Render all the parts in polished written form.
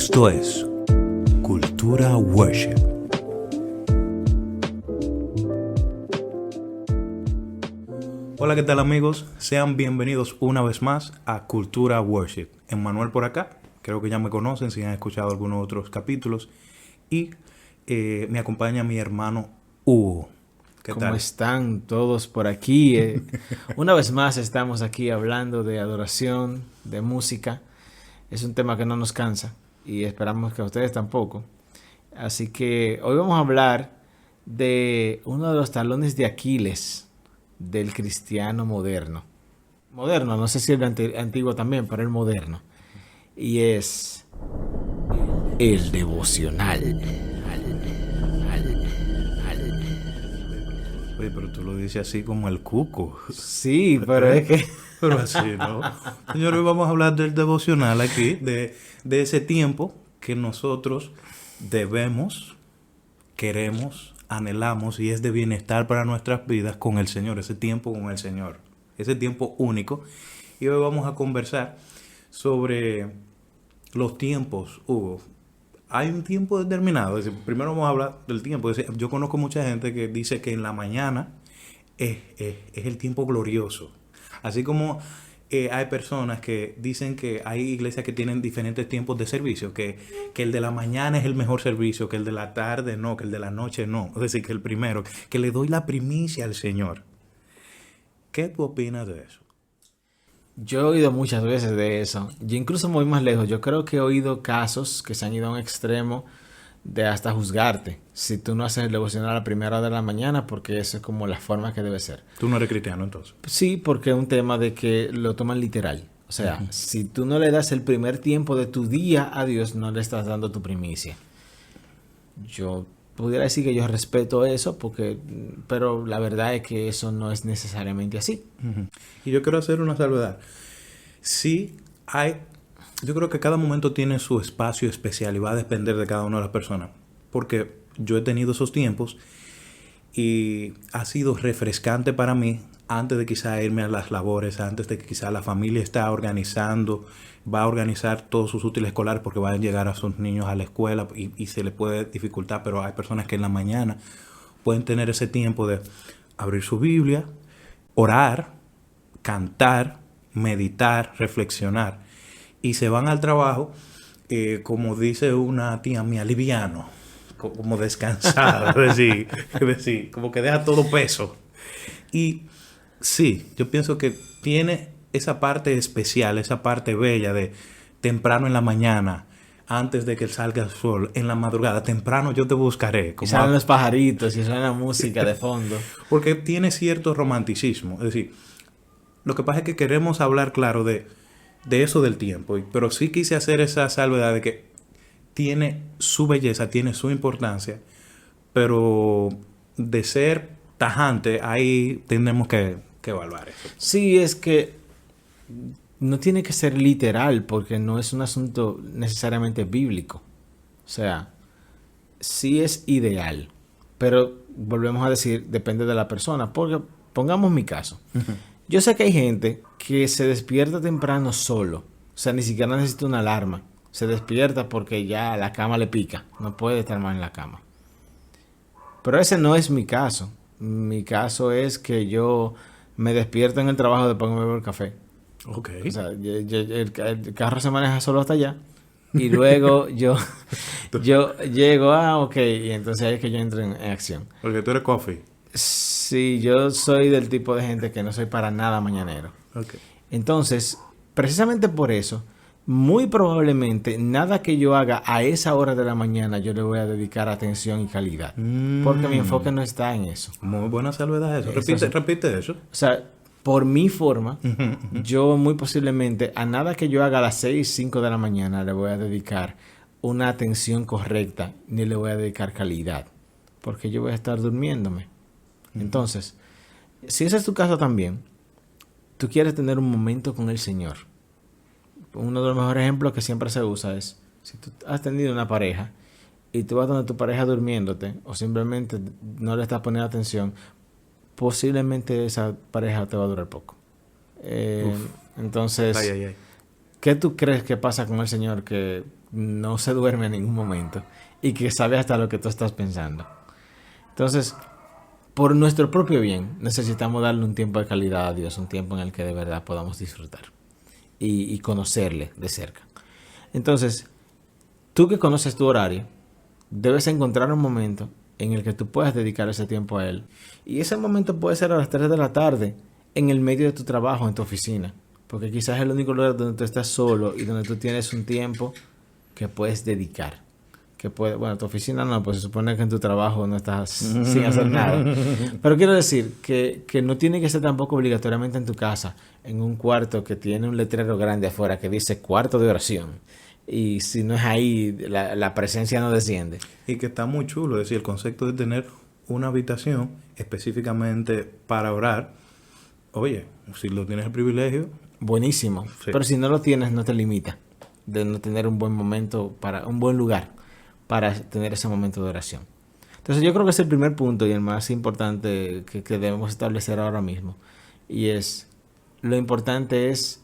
Esto es Cultura Worship. Hola, ¿qué tal amigos? Sean bienvenidos una vez más a Cultura Worship. Emmanuel por acá, creo que ya me conocen si han escuchado algunos otros capítulos. Y me acompaña mi hermano Hugo. ¿Qué ¿Cómo tal? están todos por aquí? Una vez más estamos aquí hablando de adoración, de música. Es un tema que no nos cansa y esperamos que a ustedes tampoco. Así que hoy vamos a hablar de uno de los talones de Aquiles del cristiano moderno. Moderno, no sé si el antiguo también, pero el moderno. Y es el devocional. Oye, pero tú lo dices así como el cuco. Sí, pero es que... Pero así, ¿no? Señores, hoy vamos a hablar del devocional aquí, de ese tiempo que nosotros debemos, queremos, anhelamos y es de bienestar para nuestras vidas con el Señor, ese tiempo con el Señor, ese tiempo único. Y hoy vamos a conversar sobre los tiempos, Hugo. Hay un tiempo determinado. Es decir, primero vamos a hablar del tiempo. Es decir, yo conozco mucha gente que dice que en la mañana es el tiempo glorioso. Así como hay personas que dicen que hay iglesias que tienen diferentes tiempos de servicio, que el de la mañana es el mejor servicio, que el de la tarde no, que el de la noche no. Es decir, que el primero, que le doy la primicia al Señor. ¿Qué tú opinas de eso? Yo he oído muchas veces de eso. Yo incluso me voy más lejos. Yo creo que he oído casos que se han ido a un extremo de hasta juzgarte si tú no haces el devocional a la primera hora de la mañana, porque eso es como la forma que debe ser. Tú no eres cristiano entonces. Sí, porque es un tema de que lo toman literal. O sea, si tú no le das el primer tiempo de tu día a Dios, no le estás dando tu primicia. Yo pudiera decir que yo respeto eso, pero la verdad es que eso no es necesariamente así. Uh-huh. Y yo quiero hacer una salvedad. Sí, yo creo que cada momento tiene su espacio especial y va a depender de cada una de las personas. Porque yo he tenido esos tiempos y ha sido refrescante para mí antes de quizá irme a las labores, antes de que quizá la familia está organizando, va a organizar todos sus útiles escolares porque van a llegar a sus niños a la escuela y se les puede dificultar, pero hay personas que en la mañana pueden tener ese tiempo de abrir su Biblia, orar, cantar, meditar, reflexionar y se van al trabajo, como dice una tía mía, liviano, como descansado, es decir, como que deja todo peso. Y sí, yo pienso que tiene esa parte especial, esa parte bella de temprano en la mañana, antes de que salga el sol, en la madrugada, temprano yo te buscaré. Y salen los pajaritos y suena música de fondo. Porque tiene cierto romanticismo. Es decir, lo que pasa es que queremos hablar, claro, de eso del tiempo. Pero sí quise hacer esa salvedad de que tiene su belleza, tiene su importancia, pero de ser tajante, ahí tenemos que evaluar eso. Sí, es que no tiene que ser literal porque no es un asunto necesariamente bíblico. O sea, sí es ideal, pero volvemos a decir, depende de la persona. Porque pongamos mi caso. Uh-huh. Yo sé que hay gente que se despierta temprano solo. O sea, ni siquiera necesita una alarma. Se despierta porque ya la cama le pica. No puede estar más en la cama. Pero ese no es mi caso. Mi caso es que yo me despierto en el trabajo después de beber café. Ok. O sea, el carro se maneja solo hasta allá. Y luego yo llego, ok. Y entonces ahí es que yo entro en acción. Porque tú eres coffee. Sí, yo soy del tipo de gente que no soy para nada mañanero. Okay. Entonces, precisamente por eso, muy probablemente nada que yo haga a esa hora de la mañana yo le voy a dedicar atención y calidad. Porque mi enfoque no está en eso. Muy buena salvedad eso. Repite eso. O sea, por mi forma, yo muy posiblemente a nada que yo haga a las 6, 5 de la mañana le voy a dedicar una atención correcta, ni le voy a dedicar calidad. Porque yo voy a estar durmiéndome. Entonces, si ese es tu caso también, tú quieres tener un momento con el Señor. Uno de los mejores ejemplos que siempre se usa es, si tú has tenido una pareja y tú vas donde tu pareja durmiéndote o simplemente no le estás poniendo atención, posiblemente esa pareja te va a durar poco. Entonces, ay. ¿qué tú crees que pasa con el Señor que no se duerme en ningún momento y que sabe hasta lo que tú estás pensando? Entonces, por nuestro propio bien, necesitamos darle un tiempo de calidad a Dios, un tiempo en el que de verdad podamos disfrutar y conocerle de cerca. Entonces, tú que conoces tu horario, debes encontrar un momento en el que tú puedas dedicar ese tiempo a Él. Y ese momento puede ser a las 3 de la tarde, en el medio de tu trabajo, en tu oficina. Porque quizás es el único lugar donde tú estás solo y donde tú tienes un tiempo que puedes dedicar. Bueno, tu oficina no, pues se supone que en tu trabajo no estás sin hacer nada. Pero quiero decir que no tiene que ser tampoco obligatoriamente en tu casa, en un cuarto que tiene un letrero grande afuera que dice cuarto de oración. Y si no es ahí, la presencia no desciende. Y que está muy chulo, es decir, el concepto de tener una habitación específicamente para orar. Oye, si lo tienes el privilegio. Buenísimo. Sí. Pero si no lo tienes, no te limita de no tener un buen momento, un buen lugar para tener ese momento de oración. Entonces yo creo que es el primer punto y el más importante que debemos establecer ahora mismo. Y es, lo importante es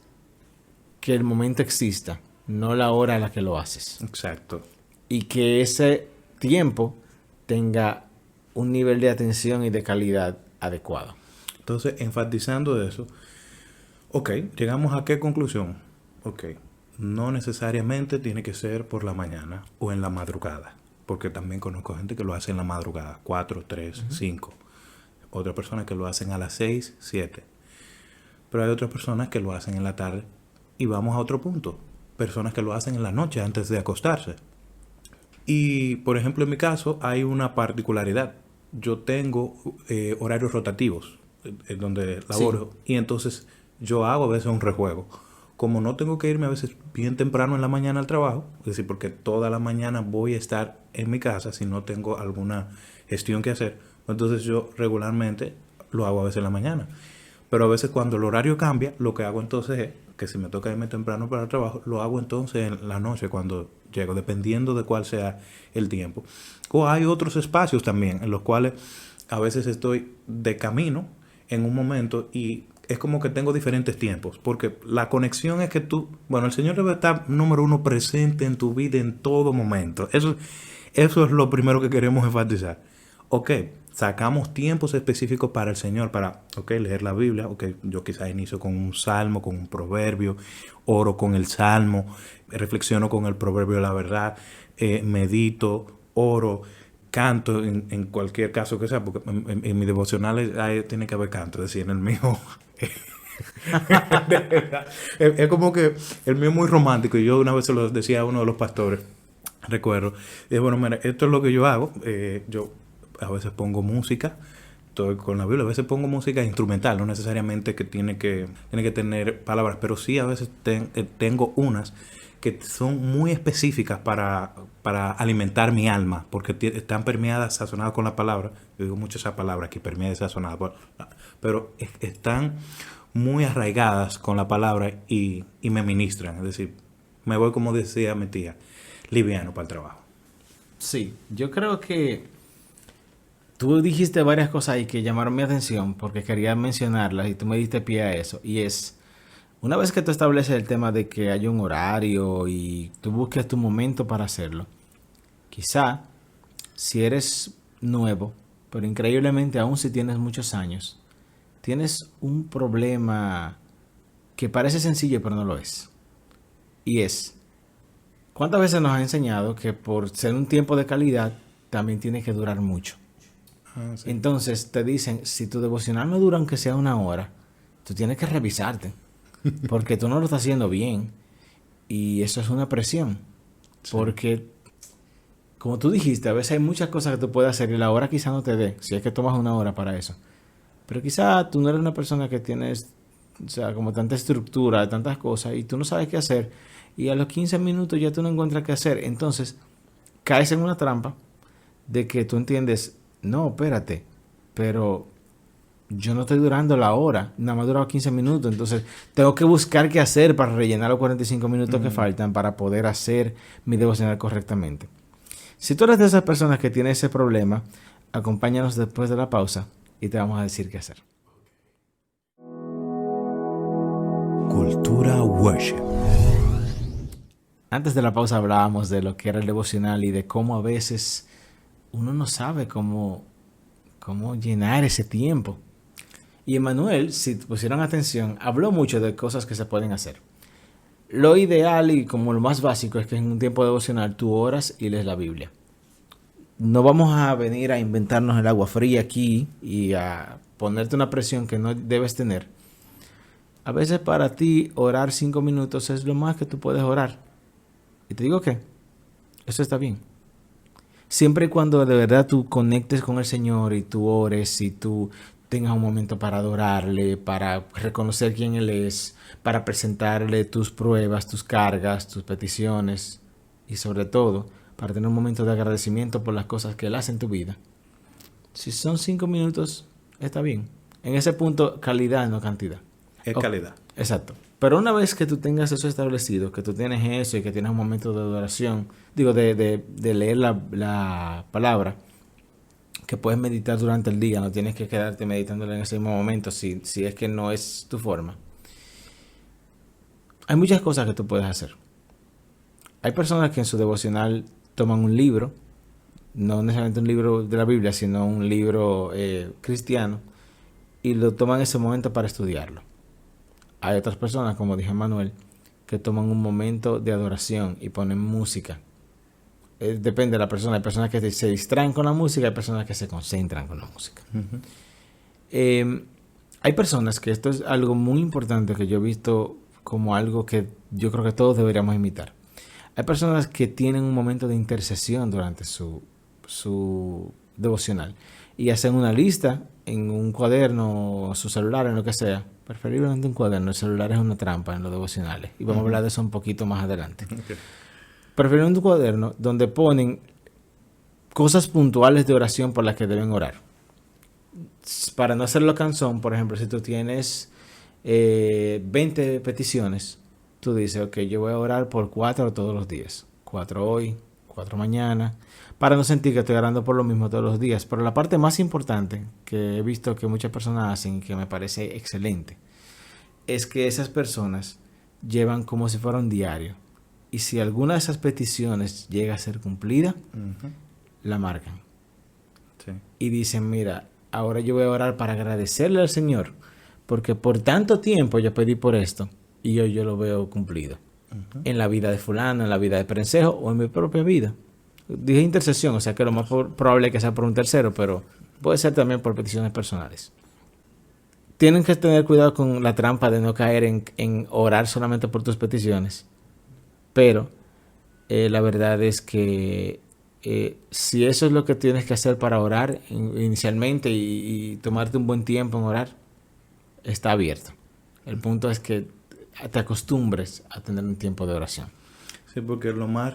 que el momento exista, no la hora a la que lo haces. Exacto. Y que ese tiempo tenga un nivel de atención y de calidad adecuado. Entonces, enfatizando eso, ok, llegamos a qué conclusión. Ok, no necesariamente tiene que ser por la mañana o en la madrugada, porque también conozco gente que lo hace en la madrugada, 4, 3, 5. Otras personas que lo hacen a las 6, 7. Pero hay otras personas que lo hacen en la tarde. Y vamos a otro punto. Personas que lo hacen en la noche antes de acostarse. Y, por ejemplo, en mi caso hay una particularidad. Yo tengo horarios rotativos en donde laboro. Sí. Y entonces yo hago a veces un rejuego. Como no tengo que irme a veces bien temprano en la mañana al trabajo, es decir, porque toda la mañana voy a estar en mi casa si no tengo alguna gestión que hacer, entonces yo regularmente lo hago a veces en la mañana. Pero a veces cuando el horario cambia, lo que hago entonces es que si me toca irme temprano para el trabajo, lo hago entonces en la noche cuando llego, dependiendo de cuál sea el tiempo. O hay otros espacios también en los cuales a veces estoy de camino en un momento y es como que tengo diferentes tiempos, porque la conexión es que tú, bueno, el Señor debe estar número uno presente en tu vida en todo momento. Eso es lo primero que queremos enfatizar. Ok, sacamos tiempos específicos para el Señor, para, leer la Biblia. Yo quizás inicio con un salmo, con un proverbio, oro con el salmo, reflexiono con el proverbio de la verdad, medito, oro, canto en cualquier caso que sea, porque en mi devocional tiene que haber canto, es decir, en el mío es como que el mío es muy romántico y yo una vez se lo decía a uno de los pastores, recuerdo, y bueno, mira, esto es lo que yo hago, yo a veces pongo música, estoy con la Biblia, a veces pongo música instrumental, no necesariamente que tiene que tener palabras, pero sí a veces tengo unas que son muy específicas para alimentar mi alma, porque están permeadas, sazonadas con la palabra. Yo digo mucho esa palabra aquí, permeada y sazonada, pero están muy arraigadas con la palabra y me ministran. Es decir, me voy, como decía mi tía, liviano para el trabajo. Sí, yo creo que tú dijiste varias cosas ahí que llamaron mi atención porque quería mencionarlas y tú me diste pie a eso. Y es, una vez que tú estableces el tema de que hay un horario y tú busques tu momento para hacerlo, quizá si eres nuevo, pero increíblemente aún si tienes muchos años, tienes un problema que parece sencillo pero no lo es. Y es, ¿cuántas veces nos ha enseñado que por ser un tiempo de calidad también tiene que durar mucho? Sí. Entonces te dicen, si tu devocional no dura aunque sea 1 hora, tú tienes que revisarte. Porque tú no lo estás haciendo bien. Y eso es una presión. Sí. Porque, como tú dijiste, a veces hay muchas cosas que tú puedes hacer y la hora quizá no te dé, si es que tomas 1 hora para eso. Pero quizá tú no eres una persona que tienes, o sea, como tanta estructura, tantas cosas, y tú no sabes qué hacer. Y a los 15 minutos ya tú no encuentras qué hacer. Entonces, caes en una trampa de que tú entiendes, no, espérate, pero yo no estoy durando la hora, nada más he durado 15 minutos, entonces tengo que buscar qué hacer para rellenar los 45 minutos que faltan para poder hacer mi devocional correctamente. Si tú eres de esas personas que tienen ese problema, acompáñanos después de la pausa y te vamos a decir qué hacer. Cultura Worship. Antes de la pausa hablábamos de lo que era el devocional y de cómo a veces uno no sabe cómo llenar ese tiempo. Y Emmanuel, si pusieron atención, habló mucho de cosas que se pueden hacer. Lo ideal y como lo más básico es que en un tiempo devocional tú oras y lees la Biblia. No vamos a venir a inventarnos el agua fría aquí y a ponerte una presión que no debes tener. A veces para ti orar 5 minutos es lo más que tú puedes orar. Y te digo que eso está bien. Siempre y cuando de verdad tú conectes con el Señor y tú ores y tú tengas un momento para adorarle, para reconocer quién Él es, para presentarle tus pruebas, tus cargas, tus peticiones y sobre todo para tener un momento de agradecimiento por las cosas que Él hace en tu vida. Si son 5 minutos, está bien. En ese punto, calidad, no cantidad. Es calidad. Exacto. Pero una vez que tú tengas eso establecido, que tú tienes eso y que tienes un momento de adoración, digo, de leer la palabra, que puedes meditar durante el día, no tienes que quedarte meditándola en ese mismo momento si es que no es tu forma. Hay muchas cosas que tú puedes hacer. Hay personas que en su devocional toman un libro, no necesariamente un libro de la Biblia, sino un libro cristiano, y lo toman en ese momento para estudiarlo. Hay otras personas, como dije Manuel, que toman un momento de adoración y ponen música. Depende de la persona. Hay personas que se distraen con la música, hay personas que se concentran con la música. Hay personas que esto es algo muy importante que yo he visto como algo que yo creo que todos deberíamos imitar. Hay personas que tienen un momento de intercesión durante su devocional y hacen una lista en un cuaderno o su celular, en lo que sea. Preferiblemente un cuaderno. El celular es una trampa en los devocionales y vamos a hablar de eso un poquito más adelante. Okay. Preferiblemente un cuaderno donde ponen cosas puntuales de oración por las que deben orar. Para no hacerlo cansón, por ejemplo, si tú tienes 20 peticiones, tú dices, ok, yo voy a orar por 4 todos los días. 4 hoy, 4 mañana, para no sentir que estoy orando por lo mismo todos los días. Pero la parte más importante que he visto que muchas personas hacen y que me parece excelente, es que esas personas llevan como si fuera un diario. Y si alguna de esas peticiones llega a ser cumplida, la marcan. Sí. Y dicen, mira, ahora yo voy a orar para agradecerle al Señor, porque por tanto tiempo yo pedí por esto y hoy yo lo veo cumplido. En la vida de fulano, en la vida de Perencejo o en mi propia vida. Dije intercesión, o sea que lo más probable es que sea por un tercero, pero puede ser también por peticiones personales. Tienen que tener cuidado con la trampa de no caer en orar solamente por tus peticiones. Pero la verdad es que si eso es lo que tienes que hacer para orar inicialmente y tomarte un buen tiempo en orar, está abierto. El punto es que te acostumbres a tener un tiempo de oración. Sí, porque lo más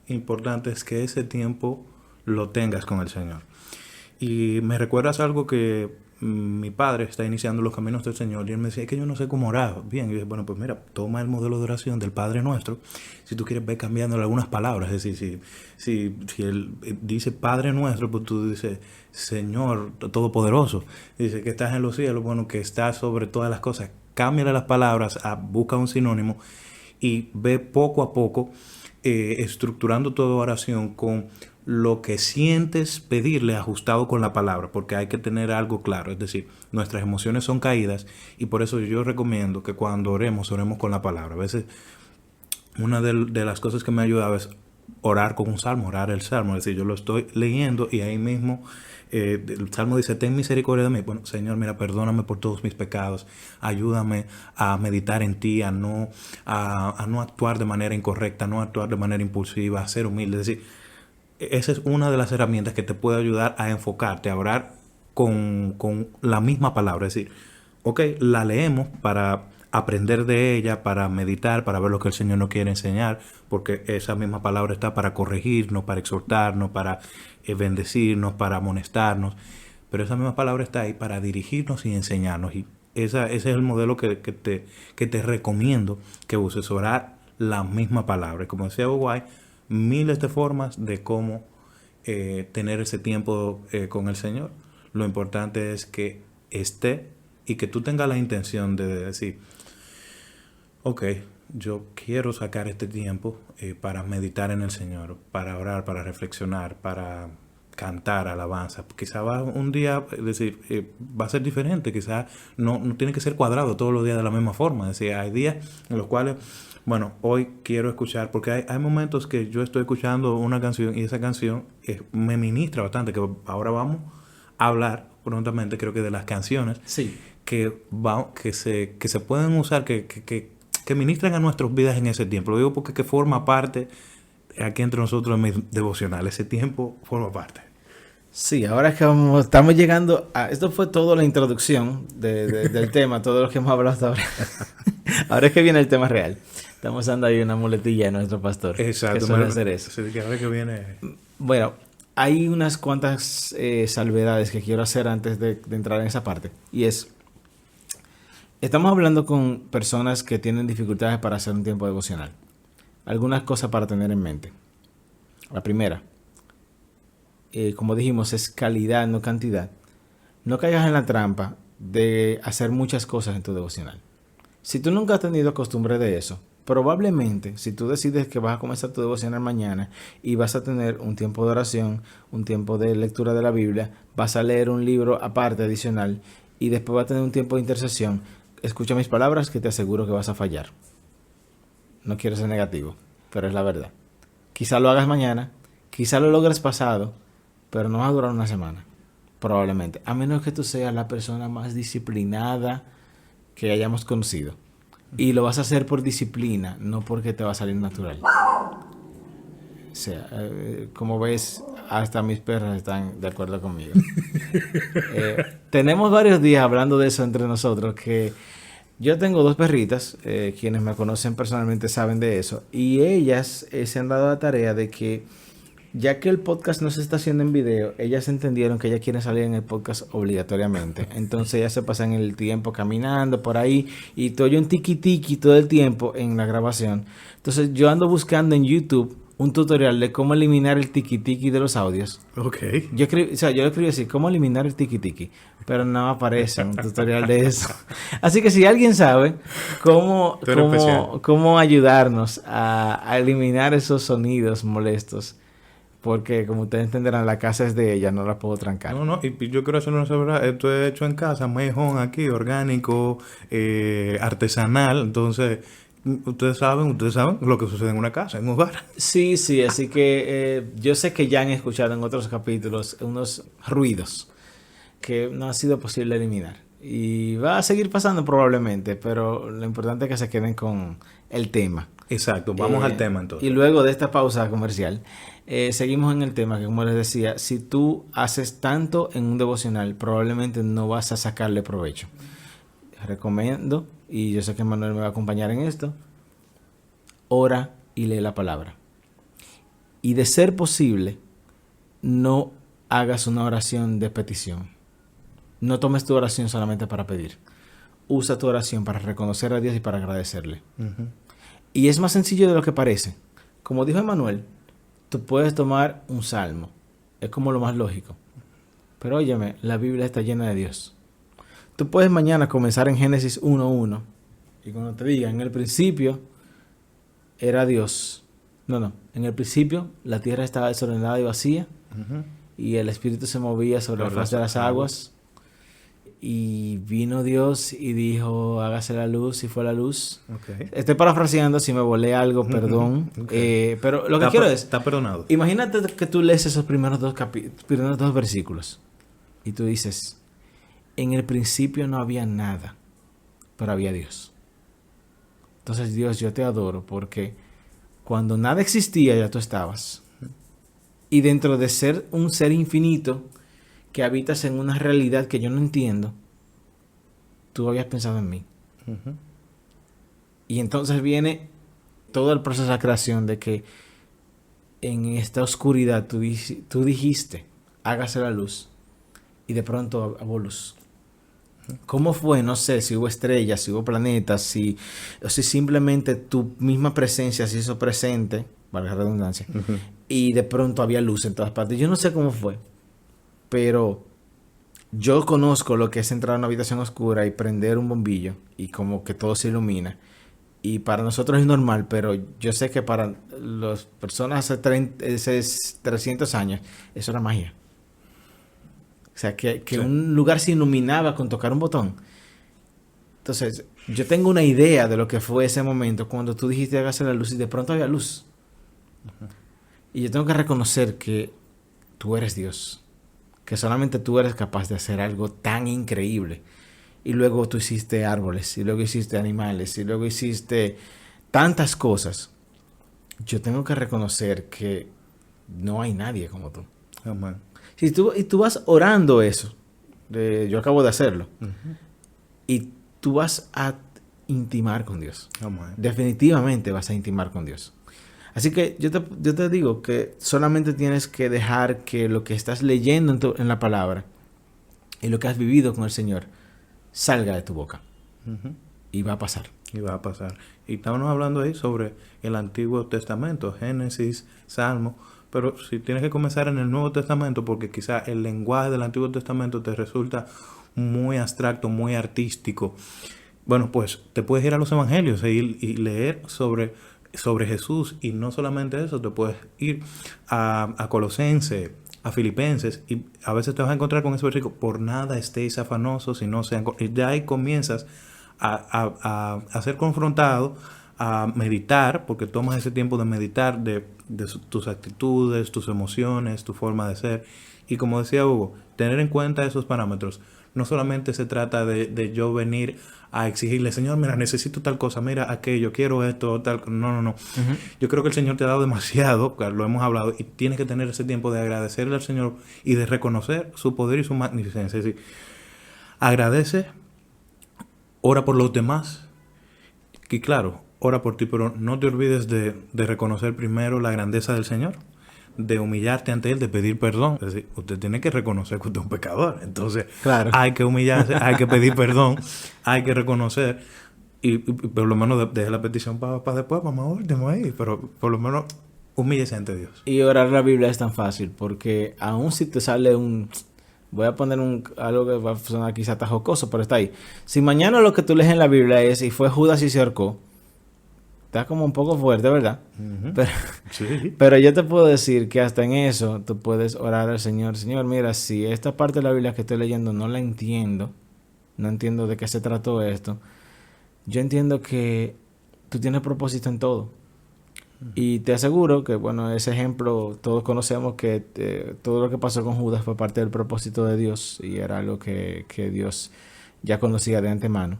importante es que ese tiempo lo tengas con el Señor. Y me recuerdas algo que mi padre está iniciando los caminos del Señor y él me decía, es que yo no sé cómo orar. Bien, y yo dije, bueno, pues mira, toma el modelo de oración del Padre Nuestro. Si tú quieres, ve cambiándole algunas palabras. Es decir, si él dice Padre Nuestro, pues tú dices Señor Todopoderoso. Dice que estás en los cielos, bueno, que estás sobre todas las cosas. Cámbiale las palabras, busca un sinónimo y ve poco a poco estructurando toda oración con lo que sientes pedirle ajustado con la palabra, porque hay que tener algo claro, es decir, nuestras emociones son caídas y por eso yo recomiendo que cuando oremos con la palabra. A veces una de las cosas que me ha ayudado es orar con un salmo, orar el salmo, es decir, yo lo estoy leyendo y ahí mismo el salmo dice, ten misericordia de mí. Bueno, Señor, mira, perdóname por todos mis pecados, ayúdame a meditar en ti, a no actuar de manera incorrecta, a no actuar de manera impulsiva, a ser humilde. Es decir, esa es una de las herramientas que te puede ayudar a enfocarte, a orar con la misma palabra. Es decir, ok, la leemos para aprender de ella, para meditar, para ver lo que el Señor nos quiere enseñar, porque esa misma palabra está para corregirnos, para exhortarnos, para bendecirnos, para amonestarnos, pero esa misma palabra está ahí para dirigirnos y enseñarnos. Y ese es el modelo que te recomiendo que uses, orar la misma palabra. Y como decía Uguay, miles de formas de cómo tener ese tiempo con el Señor. Lo importante es que esté y que tú tengas la intención de decir, ok, yo quiero sacar este tiempo para meditar en el Señor, para orar, para reflexionar, para cantar alabanza. Quizá va un día, es decir, va a ser diferente, quizá no tiene que ser cuadrado todos los días de la misma forma. Es decir, hay días en los cuales, bueno, hoy quiero escuchar, porque hay momentos que yo estoy escuchando una canción y esa canción me ministra bastante, que ahora vamos a hablar prontamente, creo que de las canciones Sí. que se pueden usar, que ministran a nuestras vidas en ese tiempo. Lo digo porque que forma parte aquí entre nosotros en mi devocional. Ese tiempo forma parte. Sí, ahora es que estamos llegando a... Esto fue toda la introducción del tema, todo lo que hemos hablado hasta ahora. Ahora es que viene el tema real. Estamos dando ahí una muletilla a nuestro pastor. Exacto. Que suele hacer eso. Sí, que ahora que viene... Bueno, hay unas cuantas salvedades que quiero hacer antes de entrar en esa parte. Y es... Estamos hablando con personas que tienen dificultades para hacer un tiempo devocional. Algunas cosas para tener en mente. La primera, como dijimos, es calidad, no cantidad. No caigas en la trampa de hacer muchas cosas en tu devocional. Si tú nunca has tenido costumbre de eso, probablemente si tú decides que vas a comenzar tu devocional mañana y vas a tener un tiempo de oración, un tiempo de lectura de la Biblia, vas a leer un libro aparte adicional y después vas a tener un tiempo de intercesión, escucha mis palabras que te aseguro que vas a fallar. No quiero ser negativo, pero es la verdad. Quizá lo hagas mañana, quizá lo logres pasado, pero no va a durar una semana, probablemente. A menos que tú seas la persona más disciplinada que hayamos conocido. Y lo vas a hacer por disciplina, no porque te va a salir natural. O sea, como ves, hasta mis perras están de acuerdo conmigo. Tenemos varios días hablando de eso entre nosotros, que yo tengo 2 perritas, quienes me conocen personalmente saben de eso, y ellas se han dado la tarea de que, ya que el podcast no se está haciendo en video, ellas entendieron que ellas quieren salir en el podcast obligatoriamente. Entonces ellas se pasan el tiempo caminando por ahí y todo un tiki tiki todo el tiempo en la grabación. Entonces yo ando buscando en YouTube un tutorial de cómo eliminar el tiki tiki de los audios. Ok. Yo lo escribí así, cómo eliminar el tiki tiki, pero no aparece un tutorial de eso. Así que si alguien sabe cómo ayudarnos a eliminar esos sonidos molestos, porque como ustedes entenderán, la casa es de ella, no la puedo trancar. No, y yo quiero hacer una salvedad. Esto es hecho en casa, mejón aquí, orgánico, artesanal. Entonces, ustedes saben lo que sucede en una casa, en un hogar. Sí, así que yo sé que ya han escuchado en otros capítulos unos ruidos que no ha sido posible eliminar. Y va a seguir pasando probablemente, pero lo importante es que se queden con el tema. Exacto, vamos al tema entonces. Y luego de esta pausa comercial, seguimos en el tema que, como les decía, si tú haces tanto en un devocional, probablemente no vas a sacarle provecho. Recomiendo, y yo sé que Manuel me va a acompañar en esto, ora y lee la palabra. Y de ser posible, no hagas una oración de petición. No tomes tu oración solamente para pedir. Usa tu oración para reconocer a Dios y para agradecerle. Uh-huh. Y es más sencillo de lo que parece. Como dijo Emanuel, tú puedes tomar un salmo. Es como lo más lógico. Pero óyeme, la Biblia está llena de Dios. Tú puedes mañana comenzar en Génesis 1:1. Y cuando te diga, en el principio era Dios. No. En el principio la tierra estaba desordenada y vacía. Uh-huh. Y el Espíritu se movía sobre la faz de las aguas. Y vino Dios y dijo, hágase la luz, y fue la luz. Okay. Estoy parafraseando, si me volé algo, perdón. Okay. Pero lo que quiero es... Está perdonado. Imagínate que tú lees esos primeros dos versículos. Y tú dices, en el principio no había nada, pero había Dios. Entonces, Dios, yo te adoro porque cuando nada existía ya tú estabas. Y dentro de ser un ser infinito que habitas en una realidad que yo no entiendo, tú habías pensado en mí. Uh-huh. Y entonces viene todo el proceso de creación de que en esta oscuridad tú dijiste, hágase la luz. Y de pronto hubo luz. ¿Cómo fue? No sé, si hubo estrellas, si hubo planetas, o si simplemente tu misma presencia se hizo presente, valga la redundancia, uh-huh, y de pronto había luz en todas partes. Yo no sé cómo fue, pero yo conozco lo que es entrar a una habitación oscura y prender un bombillo y como que todo se ilumina y para nosotros es normal, pero yo sé que para las personas hace 300 años, eso era magia. O sea, que Sí. un lugar se iluminaba con tocar un botón. Entonces, yo tengo una idea de lo que fue ese momento cuando tú dijiste hágase la luz y de pronto había luz. Y yo tengo que reconocer que tú eres Dios. Que solamente tú eres capaz de hacer algo tan increíble. Y luego tú hiciste árboles, y luego hiciste animales, y luego hiciste tantas cosas. Yo tengo que reconocer que no hay nadie como tú. Amén. Si tú vas orando eso, yo acabo de hacerlo, y tú vas a intimar con Dios. Amén. Definitivamente vas a intimar con Dios. Así que yo te digo que solamente tienes que dejar que lo que estás leyendo en la palabra y lo que has vivido con el Señor salga de tu boca. Ujú. Y va a pasar. Y va a pasar. Y estábamos hablando ahí sobre el Antiguo Testamento, Génesis, Salmo, pero si tienes que comenzar en el Nuevo Testamento, porque quizá el lenguaje del Antiguo Testamento te resulta muy abstracto, muy artístico, bueno, pues te puedes ir a los Evangelios y leer sobre Jesús, y no solamente eso, te puedes ir a Colosenses, a Filipenses, y a veces te vas a encontrar con ese versículo: por nada estéis afanosos, y no sean... Y de ahí comienzas a ser confrontado, a meditar, porque tomas ese tiempo de meditar tus actitudes, tus emociones, tu forma de ser. Y como decía Hugo, tener en cuenta esos parámetros. No solamente se trata de yo venir a exigirle: Señor, mira, necesito tal cosa, mira aquello, quiero esto, tal. No. Yo creo que el Señor te ha dado demasiado, lo hemos hablado, y tienes que tener ese tiempo de agradecerle al Señor y de reconocer su poder y su magnificencia. Es decir, agradece, ora por los demás, y claro, ora por ti, pero no te olvides de reconocer primero la grandeza del Señor, de humillarte ante Él, de pedir perdón. Es decir, usted tiene que reconocer que usted es un pecador. Entonces, Claro. hay que humillarse, hay que pedir perdón, hay que reconocer, y por lo menos deje la petición para después, para más último ahí, pero por lo menos humíllese ante Dios. Y orar la Biblia es tan fácil, porque aun si te sale voy a poner algo que va a sonar quizá tan jocoso, pero está ahí. Si mañana lo que tú lees en la Biblia es y fue Judas y se ahorcó, está como un poco fuerte, ¿verdad? Ujú. Pero, Sí. pero yo te puedo decir que hasta en eso tú puedes orar al Señor. Señor, mira, si esta parte de la Biblia que estoy leyendo no la entiendo, no entiendo de qué se trató esto, yo entiendo que tú tienes propósito en todo. Y te aseguro que, bueno, ese ejemplo, todos conocemos que todo lo que pasó con Judas fue parte del propósito de Dios y era algo que Dios ya conocía de antemano.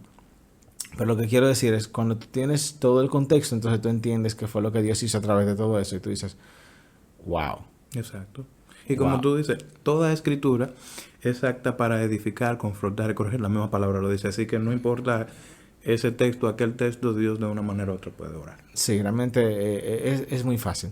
Pero lo que quiero decir es, cuando tú tienes todo el contexto, entonces tú entiendes que fue lo que Dios hizo a través de todo eso y tú dices, wow. Exacto. Y como Wow. tú dices, toda escritura es apta para edificar, confrontar y corregir. La misma palabra lo dice. Así que no importa ese texto, aquel texto, Dios de una manera u otra puede orar. Sí, realmente es muy fácil.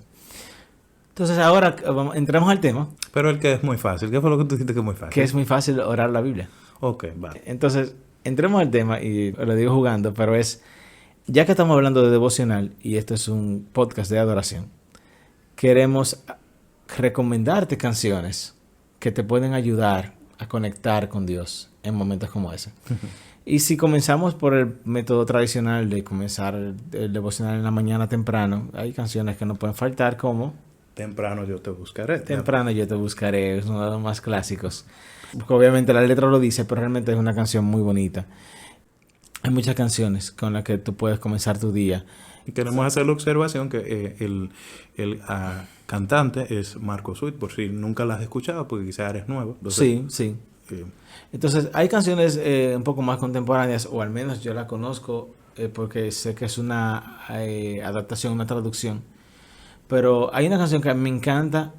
Entonces ahora entramos al tema, Pero el que es muy fácil. ¿Qué fue lo que tú dijiste que es muy fácil? que es muy fácil orar la Biblia. Ok, vale. Entonces, entremos al tema, y lo digo jugando, pero ya que estamos hablando de devocional, y esto es un podcast de adoración, queremos recomendarte canciones que te pueden ayudar a conectar con Dios en momentos como ese. Y si comenzamos por el método tradicional de comenzar el devocional en la mañana temprano, hay canciones que no pueden faltar, como Temprano yo te buscaré. Temprano yo te buscaré, es uno de los más clásicos. Porque obviamente la letra lo dice, pero realmente es una canción muy bonita. Hay muchas canciones con las que tú puedes comenzar tu día. Y queremos hacer la observación que el cantante es Marco Sweet, por si nunca la has escuchado, porque quizás eres nuevo. Entonces, Sí. Entonces, hay canciones un poco más contemporáneas, o al menos yo la conozco porque sé que es una adaptación, una traducción. Pero hay una canción que me encanta,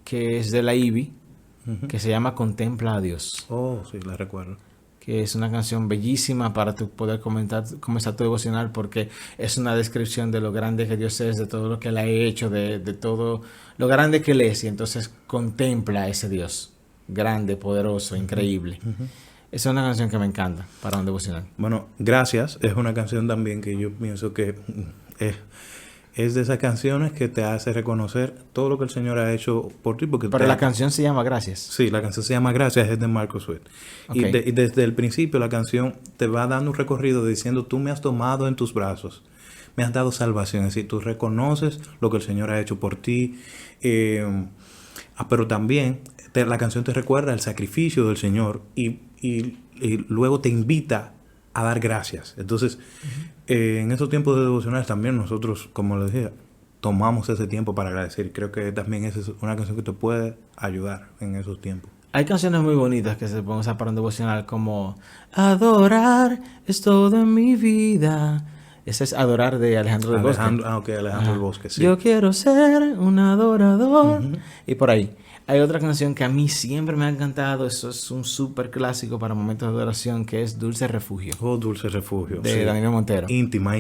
que es de la Ivy, que se llama Contempla a Dios. Oh, sí, la recuerdo. Que es una canción bellísima para tu poder comenzar tu devocional, porque es una descripción de lo grande que Dios es, de todo lo que Él ha hecho, de todo lo grande que Él es, y entonces contempla a ese Dios grande, poderoso, increíble. Esa es una canción que me encanta para un devocional. Bueno, Gracias es una canción también que yo pienso que es de esas canciones que te hace reconocer todo lo que el Señor ha hecho por ti. Porque Pero la canción se llama Gracias. Sí, la canción se llama Gracias, es de Marco Sweet. Okay. Y desde el principio la canción te va dando un recorrido diciendo: tú me has tomado en tus brazos, me has dado salvación. Es decir, tú reconoces lo que el Señor ha hecho por ti. Pero también la canción te recuerda el sacrificio del Señor y luego te invita a dar gracias. Entonces, en esos tiempos de devocionales también nosotros, como les decía, tomamos ese tiempo para agradecer. Creo que también esa es una canción que te puede ayudar en esos tiempos. Hay canciones muy bonitas que se pueden usar para un devocional, como Adorar es todo en mi vida. Ese es Adorar de Alejandro del Bosque. Alejandro del Bosque, sí. Yo quiero ser un adorador. Y por ahí. Hay otra canción que a mí siempre me ha encantado. Eso es un súper clásico para momentos de adoración, que es Dulce Refugio. Oh, Dulce Refugio. De Daniel Montero. Íntima.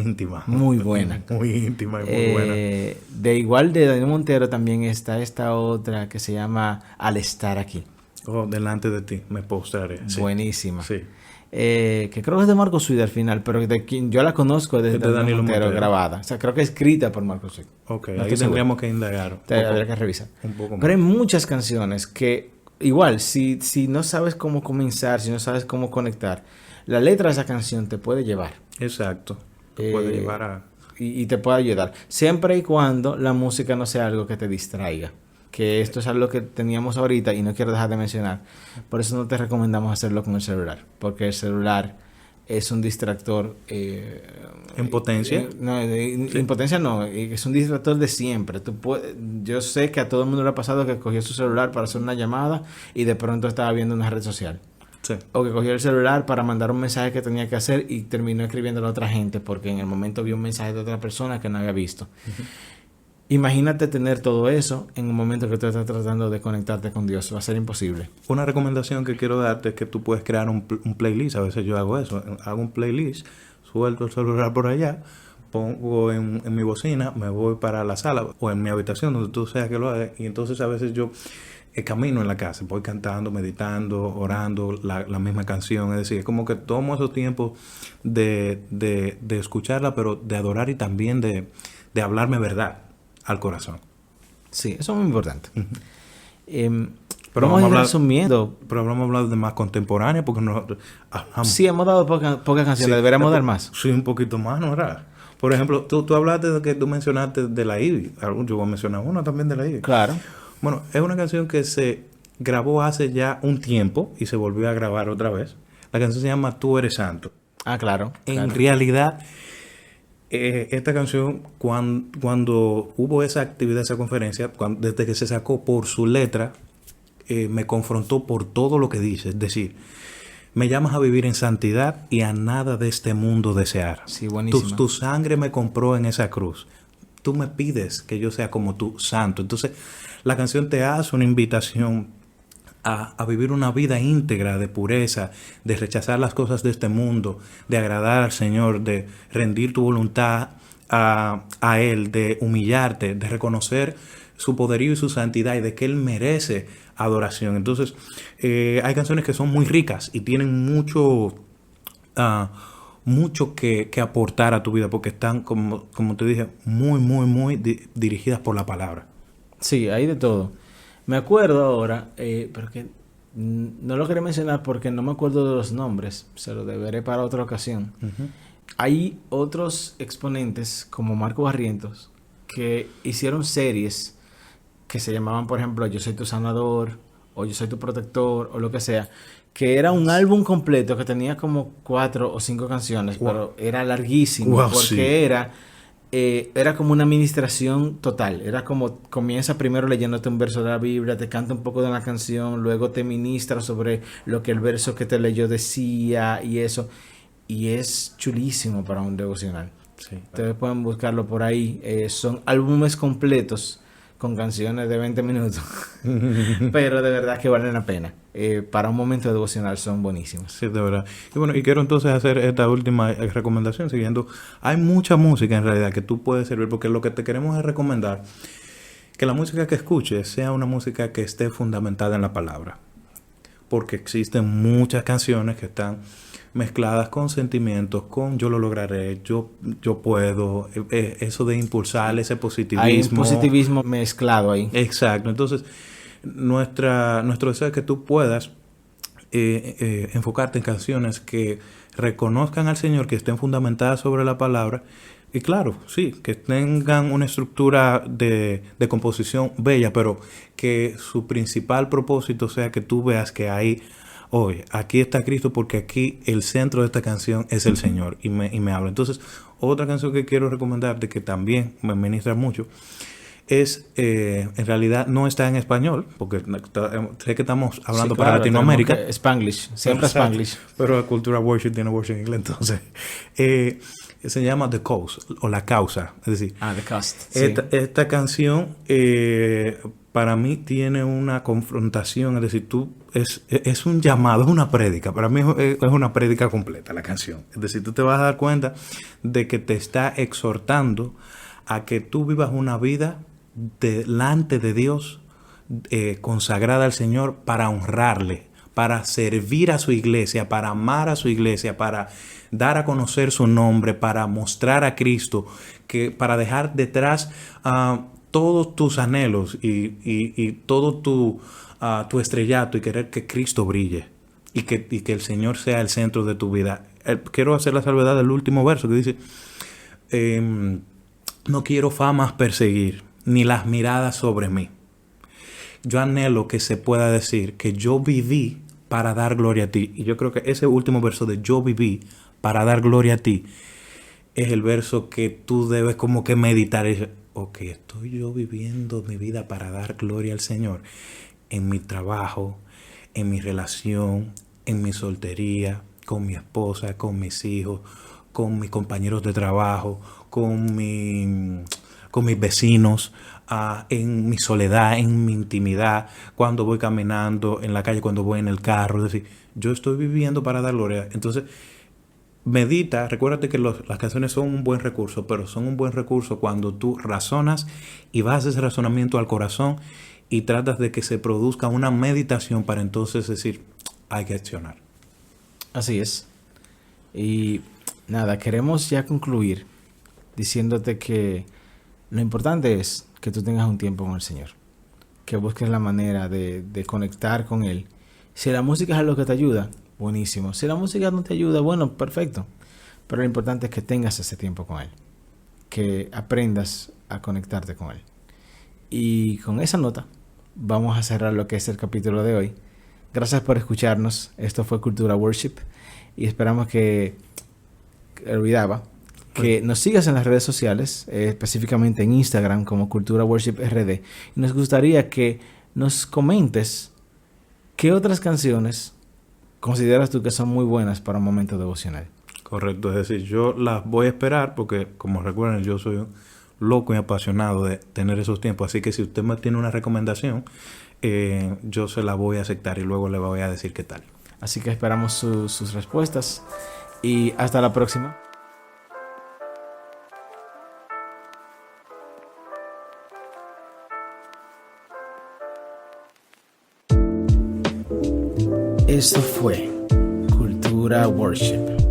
Muy buena. Muy íntima y muy buena. De igual de Daniel Montero también está esta otra que se llama Al estar aquí. Oh, delante de ti me postraré. Sí. Buenísima. Sí. Que creo que es de Marcos Witt al final, pero de quien yo la conozco de Daniel Montero grabada. O sea, creo que es escrita por Marcos Witt. Ok, no ahí tendríamos que indagar. Habría que revisar. Un poco más. Pero hay muchas canciones que, igual, si no sabes cómo comenzar, si no sabes cómo conectar, la letra de esa canción te puede llevar. Exacto. Te puede llevar a... Y te puede ayudar. Siempre y cuando la música no sea algo que te distraiga. Que esto es algo que teníamos ahorita y no quiero dejar de mencionar. Por eso no te recomendamos hacerlo con el celular. Porque el celular es un distractor... ¿En potencia? En potencia no. Es un distractor de siempre. Yo sé que a todo el mundo le ha pasado que cogió su celular para hacer una llamada y de pronto estaba viendo una red social. Sí. O que cogió el celular para mandar un mensaje que tenía que hacer y terminó escribiéndolo a otra gente porque en el momento vio un mensaje de otra persona que no había visto. Uh-huh. Imagínate tener todo eso en un momento que tú estás tratando de conectarte con Dios. Va a ser imposible. Una recomendación que quiero darte es que tú puedes crear un playlist. A veces yo hago eso. Hago un playlist, suelto el celular por allá, pongo en mi bocina, me voy para la sala o en mi habitación, donde tú seas que lo hagas. Y entonces a veces yo camino en la casa, voy cantando, meditando, orando la misma canción. Es decir, es como que tomo esos tiempos de escucharla, pero de adorar y también de hablarme verdad al corazón. Sí, eso es muy importante. Uh-huh. Pero vamos a ir resumiendo. Pero vamos a hablar de más contemporánea porque nosotros hablamos. Sí, hemos dado pocas canciones, sí, deberíamos dar más. Sí, un poquito más, ¿no? ¿Verdad? Por ejemplo, tú hablaste de que tú mencionaste de la Ivy. Yo voy a mencionar una también de la Ivy. Claro. Bueno, es una canción que se grabó hace ya un tiempo y se volvió a grabar otra vez. La canción se llama Tú eres santo. Ah, claro. En realidad... esta canción, cuando hubo esa actividad, esa conferencia, desde que se sacó por su letra, me confrontó por todo lo que dice. Es decir, me llamas a vivir en santidad y a nada de este mundo desear. Sí, buenísimo. Tu sangre me compró en esa cruz. Tú me pides que yo sea como tú, santo. Entonces, la canción te hace una invitación a vivir una vida íntegra de pureza, de rechazar las cosas de este mundo, de agradar al Señor, de rendir tu voluntad a Él, de humillarte, de reconocer su poderío y su santidad y de que Él merece adoración. Entonces, hay canciones que son muy ricas y tienen mucho que aportar a tu vida porque están, como te dije, muy dirigidas por la palabra. Sí, hay de todo. Me acuerdo ahora, pero que no lo quería mencionar porque no me acuerdo de los nombres, se lo deberé para otra ocasión. Uh-huh. Hay otros exponentes como Marco Barrientos que hicieron series que se llamaban, por ejemplo, Yo soy tu sanador o Yo soy tu protector o lo que sea, que era un álbum completo que tenía como 4 o 5 canciones, wow. Pero era larguísimo, wow, porque sí. Era como una administración total. Era como comienza primero leyéndote un verso de la Biblia, te canta un poco de la canción, luego te ministra sobre lo que el verso que te leyó decía y eso. Y es chulísimo para un devocional. Sí, ustedes pueden buscarlo por ahí. Son álbumes completos con canciones de 20 minutos. Pero de verdad que valen la pena. Para un momento devocional son buenísimos. Sí, de verdad. Y bueno, y quiero entonces hacer esta última recomendación siguiendo. Hay mucha música en realidad que tú puedes servir porque lo que te queremos es recomendar que la música que escuches sea una música que esté fundamentada en la palabra. Porque existen muchas canciones que están mezcladas con sentimientos, con yo lo lograré, yo puedo, eso de impulsar ese positivismo. Hay un positivismo mezclado ahí. Exacto. Entonces, nuestro deseo es que tú puedas enfocarte en canciones que reconozcan al Señor, que estén fundamentadas sobre la palabra. Y claro, sí, que tengan una estructura de composición bella, pero que su principal propósito sea que tú veas que ahí, oye, aquí está Cristo, porque aquí el centro de esta canción es el Señor y me habla. Entonces, otra canción que quiero recomendarte, que también me ministra mucho, es, en realidad no está en español, porque sé que estamos hablando para Latinoamérica. Spanglish, siempre Spanglish. Pero Cultura Worship tiene worship en inglés, entonces. Se llama The Cause, o La Causa. Es decir, The Cost. Esta canción para mí tiene una confrontación, es decir, es un llamado, es una prédica. Para mí es una prédica completa la canción. Es decir, tú te vas a dar cuenta de que te está exhortando a que tú vivas una vida delante de Dios, consagrada al Señor, para honrarle, para servir a su iglesia, para amar a su iglesia, para dar a conocer su nombre, para mostrar a Cristo, que para dejar detrás todos tus anhelos y todo tu estrellato, y querer que Cristo brille y que el Señor sea el centro de tu vida. Quiero hacer la salvedad del último verso que dice: no quiero famas perseguir, ni las miradas sobre mí. Yo anhelo que se pueda decir que yo viví para dar gloria a ti. Y yo creo que ese último verso de yo viví para dar gloria a ti es el verso que tú debes como que meditar. Y decir, ok, estoy yo viviendo mi vida para dar gloria al Señor en mi trabajo, en mi relación, en mi soltería, con mi esposa, con mis hijos, con mis compañeros de trabajo, con mis vecinos, en mi soledad, en mi intimidad, cuando voy caminando en la calle, cuando voy en el carro. Es decir, yo estoy viviendo para dar gloria. Entonces, medita, recuérdate que las canciones son un buen recurso, pero son un buen recurso cuando tú razonas y vas ese razonamiento al corazón y tratas de que se produzca una meditación para entonces decir, hay que accionar. Así es. Y nada, queremos ya concluir diciéndote que lo importante es que tú tengas un tiempo con el Señor, que busques la manera de conectar con Él. Si la música es algo que te ayuda, buenísimo. Si la música no te ayuda, bueno, perfecto. Pero lo importante es que tengas ese tiempo con Él, que aprendas a conectarte con Él. Y con esa nota vamos a cerrar lo que es el capítulo de hoy. Gracias por escucharnos. Esto fue Cultura Worship y esperamos que nos sigas en las redes sociales, específicamente en Instagram como Cultura Worship RD. Y nos gustaría que nos comentes qué otras canciones consideras tú que son muy buenas para un momento devocional. Correcto, es decir, yo las voy a esperar porque, como recuerden, yo soy un loco y apasionado de tener esos tiempos. Así que si usted me tiene una recomendación, yo se la voy a aceptar y luego le voy a decir qué tal. Así que esperamos sus respuestas y hasta la próxima. Esto fue Cultura Worship.